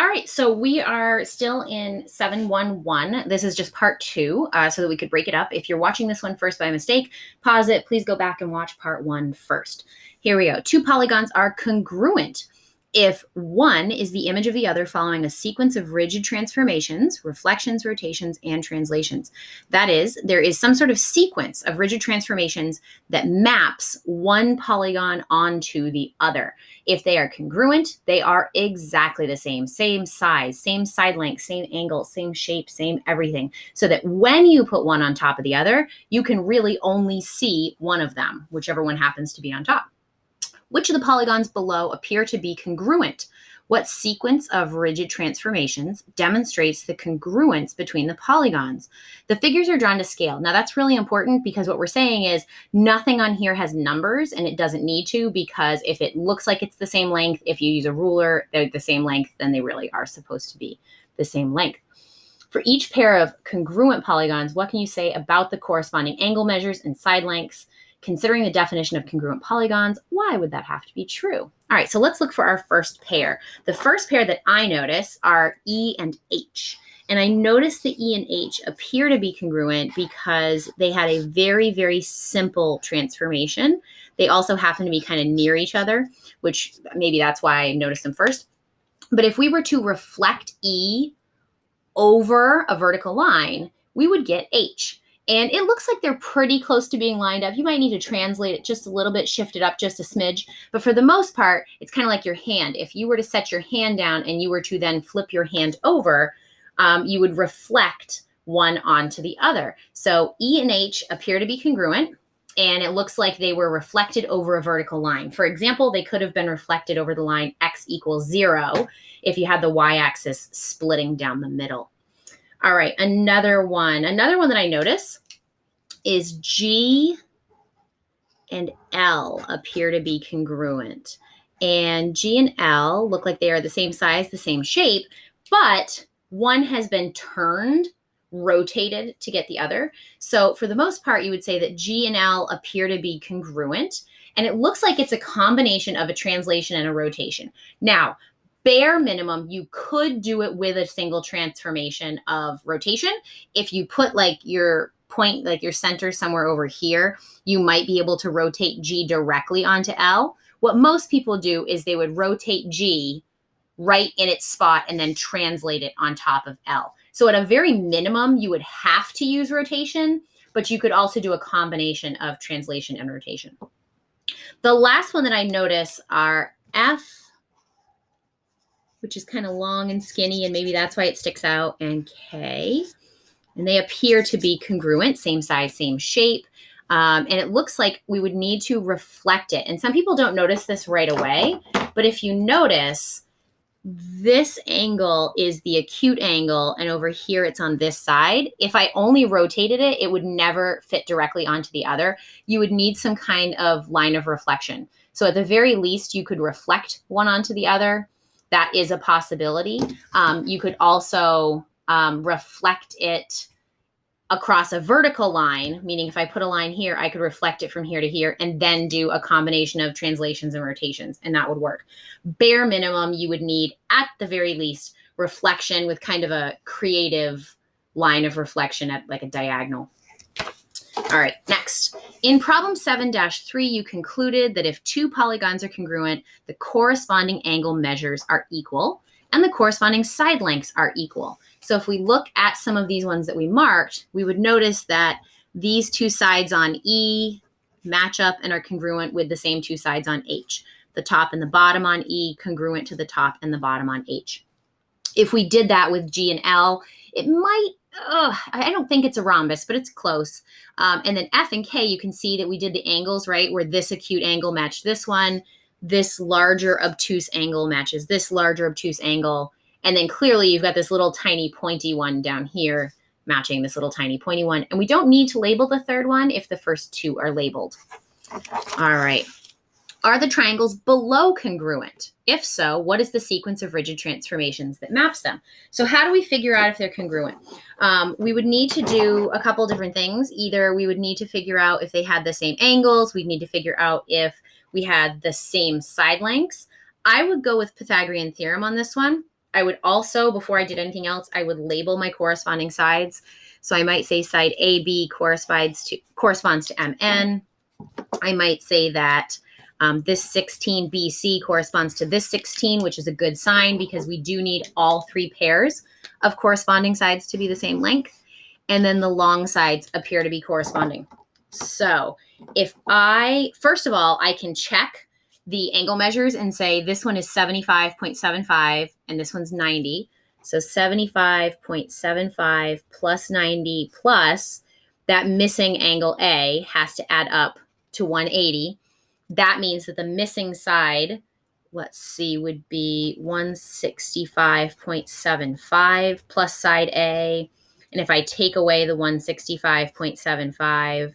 All right, so we are still in 711. This is just part 2, so that we could break it up. If you're watching this one first by mistake, pause it. Please go back and watch part 1 first. Here we go. Two polygons are congruent if one is the image of the other following a sequence of rigid transformations, reflections, rotations, and translations. That is, there is some sort of sequence of rigid transformations that maps one polygon onto the other. If they are congruent, they are exactly the same size, same side length, same angle, same shape, same everything. So that when you put one on top of the other, you can really only see one of them, whichever one happens to be on top. Which of the polygons below appear to be congruent? What sequence of rigid transformations demonstrates the congruence between the polygons? The figures are drawn to scale. Now that's really important because what we're saying is nothing on here has numbers, and it doesn't need to, because if it looks like it's the same length, if you use a ruler, they're the same length, then they really are supposed to be the same length. For each pair of congruent polygons, what can you say about the corresponding angle measures and side lengths? Considering the definition of congruent polygons, why would that have to be true? All right, so let's look for our first pair. The first pair that I notice are E and H. And I notice the E and H appear to be congruent because they had a very, very simple transformation. They also happen to be kind of near each other, which maybe that's why I noticed them first. But if we were to reflect E over a vertical line, we would get H. And it looks like they're pretty close to being lined up. You might need to translate it just a little bit, shift it up just a smidge. But for the most part, it's kind of like your hand. If you were to set your hand down and you were to then flip your hand over, you would reflect one onto the other. So E and H appear to be congruent, and it looks like they were reflected over a vertical line. For example, they could have been reflected over the line x equals 0 if you had the y-axis splitting down the middle. All right, another one that I notice is G and L appear to be congruent. And G and L look like they are the same size, the same shape, but one has been turned, rotated to get the other. So for the most part, you would say that G and L appear to be congruent. And it looks like it's a combination of a translation and a rotation. Now, bare minimum, you could do it with a single transformation of rotation. If you put like your point, like your center somewhere over here, you might be able to rotate G directly onto L. What most people do is they would rotate G right in its spot and then translate it on top of L. So at a very minimum, you would have to use rotation, but you could also do a combination of translation and rotation. The last one that I notice are F, which is kind of long and skinny, and maybe that's why it sticks out, and K. And they appear to be congruent, same size, same shape. And it looks like we would need to reflect it. And some people don't notice this right away, but if you notice, this angle is the acute angle, and over here it's on this side. If I only rotated it, it would never fit directly onto the other. You would need some kind of line of reflection. So at the very least, you could reflect one onto the other. That is a possibility. You could also reflect it across a vertical line, meaning if I put a line here, I could reflect it from here to here and then do a combination of translations and rotations, and that would work. Bare minimum, you would need, at the very least, reflection with kind of a creative line of reflection at like a diagonal. All right, next. In problem 7-3, you concluded that if two polygons are congruent, the corresponding angle measures are equal and the corresponding side lengths are equal. So if we look at some of these ones that we marked, we would notice that these two sides on E match up and are congruent with the same two sides on H. The top and the bottom on E congruent to the top and the bottom on H. If we did that with G and L, it might, I don't think it's a rhombus, but it's close. And then F and K, you can see that we did the angles, right, where this acute angle matched this one, this larger obtuse angle matches this larger obtuse angle, and then clearly you've got this little tiny pointy one down here matching this little tiny pointy one. And we don't need to label the third one if the first two are labeled. All right. Are the triangles below congruent? If so, what is the sequence of rigid transformations that maps them? So how do we figure out if they're congruent? We would need to do a couple different things. Either we would need to figure out if they had the same angles. We'd need to figure out if we had the same side lengths. I would go with Pythagorean theorem on this one. I would also, before I did anything else, I would label my corresponding sides. So I might say side AB corresponds to MN. I might say that this 16 BC corresponds to this 16, which is a good sign because we do need all three pairs of corresponding sides to be the same length. And then the long sides appear to be corresponding. So first of all, I can check the angle measures and say this one is 75.75 and this one's 90. So 75.75 plus 90 plus that missing angle A has to add up to 180. That means that the missing side, let's see, would be 165.75 plus side A. And if I take away the 165.75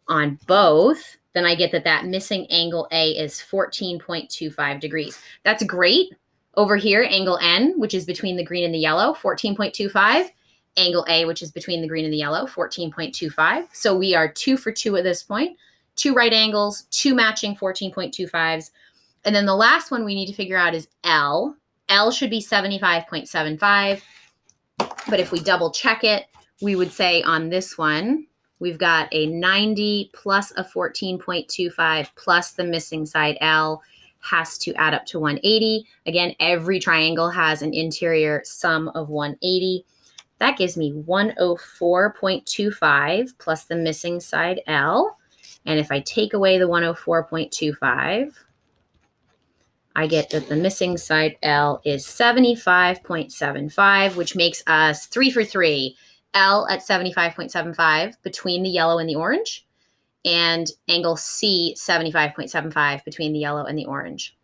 on both, then I get that missing angle A is 14.25 degrees. That's great. Over here, angle N, which is between the green and the yellow, 14.25. Angle A, which is between the green and the yellow, 14.25. So we are 2 for 2 at this point. 2 right angles, 2 matching 14.25s. And then the last one we need to figure out is L. L should be 75.75. But if we double check it, we would say on this one, we've got a 90 plus a 14.25 plus the missing side L has to add up to 180. Again, every triangle has an interior sum of 180. That gives me 104.25 plus the missing side L. And if I take away the 104.25, I get that the missing side L is 75.75, which makes us 3 for 3. L at 75.75 between the yellow and the orange, and angle C 75.75 between the yellow and the orange.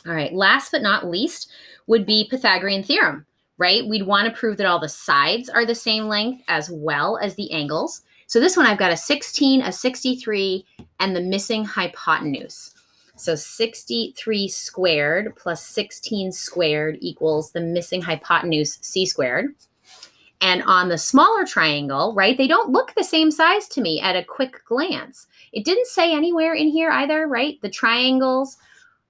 All right, last but not least would be Pythagorean theorem, right? We'd want to prove that all the sides are the same length as well as the angles. So this one I've got a 16, a 63, and the missing hypotenuse. So 63 squared plus 16 squared equals the missing hypotenuse C squared. And on the smaller triangle, right, they don't look the same size to me at a quick glance. It didn't say anywhere in here either, right? The triangles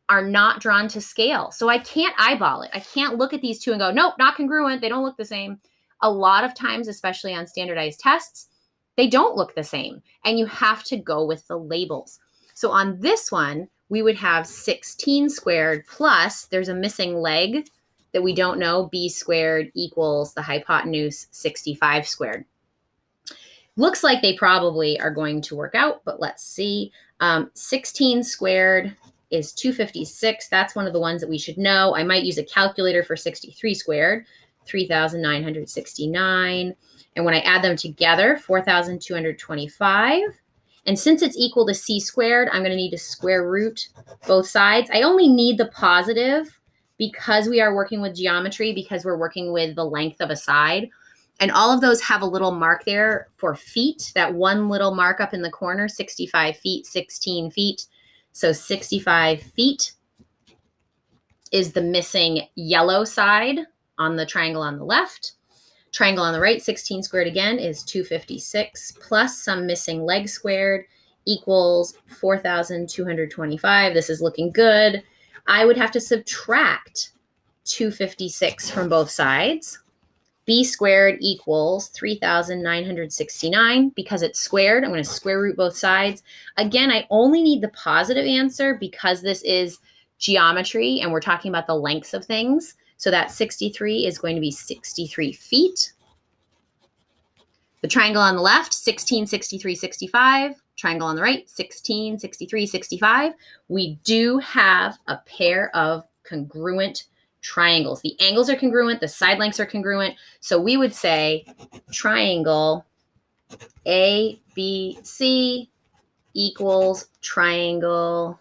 are not drawn to scale. So I can't eyeball it. I can't look at these two and go, nope, not congruent. They don't look the same. A lot of times, especially on standardized tests, they don't look the same. And you have to go with the labels. So on this one, we would have 16 squared plus, there's a missing leg that we don't know, b squared equals the hypotenuse 65 squared. Looks like they probably are going to work out, but let's see. 16 squared is 256. That's one of the ones that we should know. I might use a calculator for 63 squared, 3,969. And when I add them together, 4,225. And since it's equal to c squared, I'm going to need to square root both sides. I only need the positive because we are working with geometry, because we're working with the length of a side. And all of those have a little mark there for feet, that one little mark up in the corner, 65 feet, 16 feet. So 65 feet is the missing yellow side on the triangle on the left. Triangle on the right, 16 squared again is 256 plus some missing leg squared equals 4,225. This is looking good. I would have to subtract 256 from both sides. B squared equals 3,969 because it's squared. I'm going to square root both sides. Again, I only need the positive answer because this is geometry and we're talking about the lengths of things. So that 63 is going to be 63 feet. The triangle on the left, 16, 63, 65. Triangle on the right, 16, 63, 65. We do have a pair of congruent triangles. The angles are congruent, the side lengths are congruent. So we would say triangle ABC equals triangle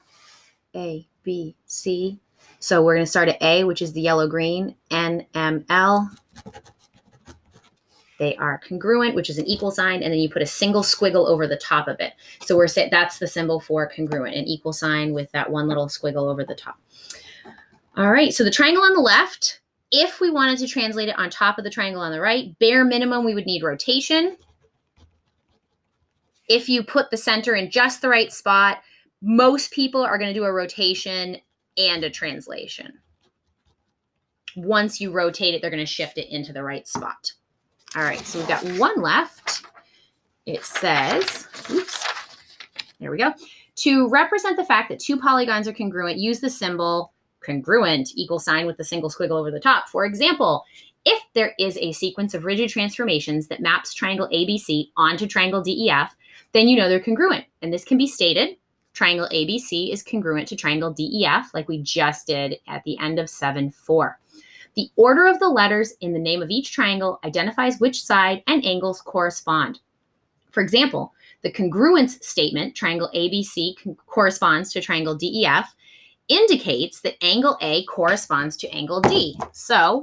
ABC. So we're going to start at A, which is the yellow-green, NML. They are congruent, which is an equal sign, and then you put a single squiggle over the top of it. So we're saying that's the symbol for congruent, an equal sign with that one little squiggle over the top. All right, so the triangle on the left, if we wanted to translate it on top of the triangle on the right, bare minimum, we would need rotation. If you put the center in just the right spot, most people are going to do a rotation and a translation. Once you rotate it, they're going to shift it into the right spot. All right, so we've got one left. It says, oops, there we go. To represent the fact that two polygons are congruent, use the symbol congruent equal sign with the single squiggle over the top. For example, if there is a sequence of rigid transformations that maps triangle ABC onto triangle DEF, then you know they're congruent. And this can be stated. Triangle ABC is congruent to triangle DEF, like we just did at the end of 7-4. The order of the letters in the name of each triangle identifies which side and angles correspond. For example, the congruence statement, triangle ABC corresponds to triangle DEF, indicates that angle A corresponds to angle D. So,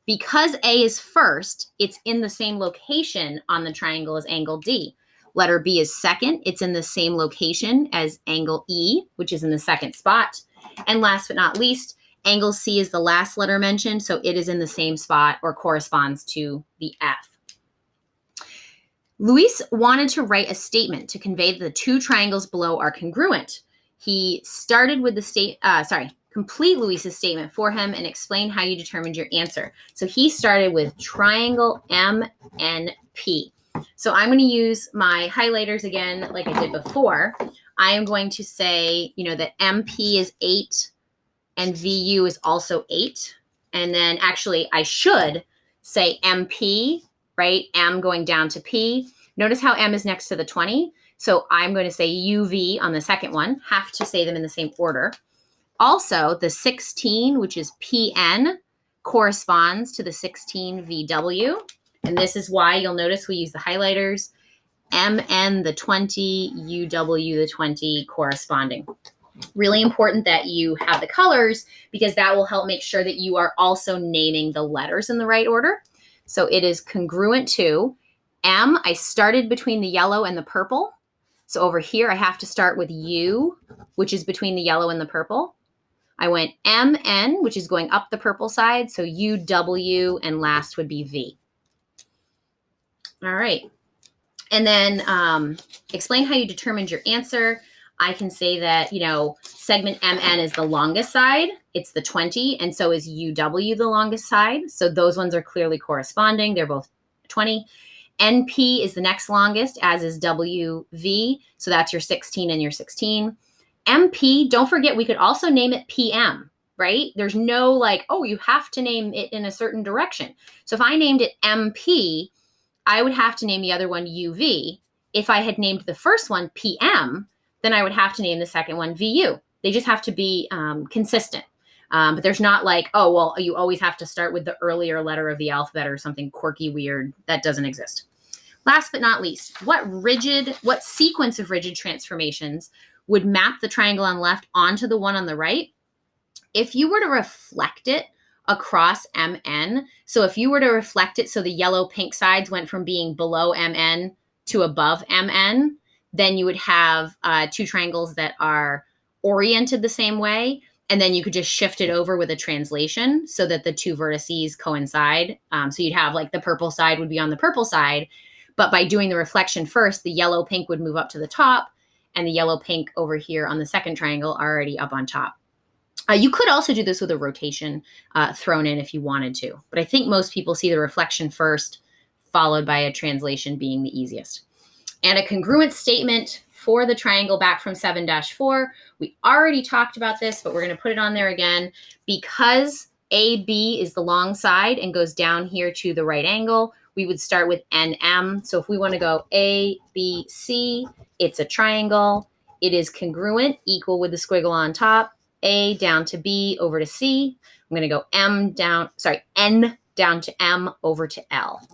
because A is first, it's in the same location on the triangle as angle D. Letter B is second. It's in the same location as angle E, which is in the second spot. And last but not least, angle C is the last letter mentioned, so it is in the same spot or corresponds to the F. Luis wanted to write a statement to convey that the two triangles below are congruent. He started with the complete Luis's statement for him and explain how you determined your answer. So he started with triangle MNP. So I'm going to use my highlighters again, like I did before. I am going to say, that MP is 8 and VU is also 8. And then actually I should say MP, right? M going down to P. Notice how M is next to the 20. So I'm going to say UV on the second one. Have to say them in the same order. Also, the 16, which is PN, corresponds to the 16 VW. And this is why you'll notice we use the highlighters. MN, the 20, UW, the 20 corresponding. Really important that you have the colors because that will help make sure that you are also naming the letters in the right order. So it is congruent to M. I started between the yellow and the purple. So over here, I have to start with U, which is between the yellow and the purple. I went MN, which is going up the purple side. So UW, and last would be V. All right. And then explain how you determined your answer. I can say that, segment MN is the longest side. It's the 20, and so is UW the longest side. So those ones are clearly corresponding. They're both 20. NP is the next longest, as is WV. So that's your 16 and your 16. MP, don't forget, we could also name it PM, right? There's no you have to name it in a certain direction. So if I named it MP, I would have to name the other one UV. If I had named the first one PM, then I would have to name the second one VU. They just have to be consistent. But there's not you always have to start with the earlier letter of the alphabet or something quirky, weird. That doesn't exist. Last but not least, what sequence of rigid transformations would map the triangle on the left onto the one on the right? If you were to reflect it across MN, so if you were to reflect it so the yellow-pink sides went from being below MN to above MN, then you would have two triangles that are oriented the same way, and then you could just shift it over with a translation so that the two vertices coincide. So you'd have the purple side would be on the purple side, but by doing the reflection first, the yellow-pink would move up to the top, and the yellow-pink over here on the second triangle are already up on top. You could also do this with a rotation thrown in if you wanted to, but I think most people see the reflection first, followed by a translation being the easiest. And a congruence statement for the triangle back from 7-4. We already talked about this, but we're going to put it on there again. Because AB is the long side and goes down here to the right angle, we would start with NM. So if we want to go ABC, it's a triangle. It is congruent, equal with the squiggle on top. A down to B over to C. I'm going to go N down to M over to L.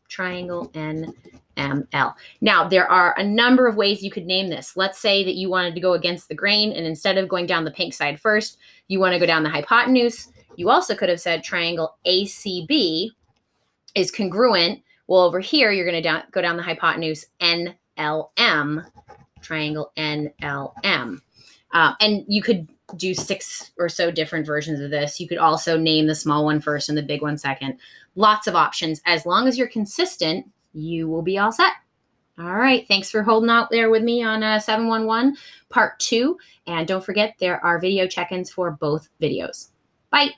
Triangle NML. Now, there are a number of ways you could name this. Let's say that you wanted to go against the grain, and instead of going down the pink side first, you want to go down the hypotenuse. You also could have said triangle ACB is congruent. Well, over here, you're going to go down the hypotenuse NLM, triangle NLM. And you could do 6 or so different versions of this. You could also name the small one first and the big one second. Lots of options. As long as you're consistent, you will be all set. All right. Thanks for holding out there with me on 711 part 2. And don't forget, there are video check-ins for both videos. Bye.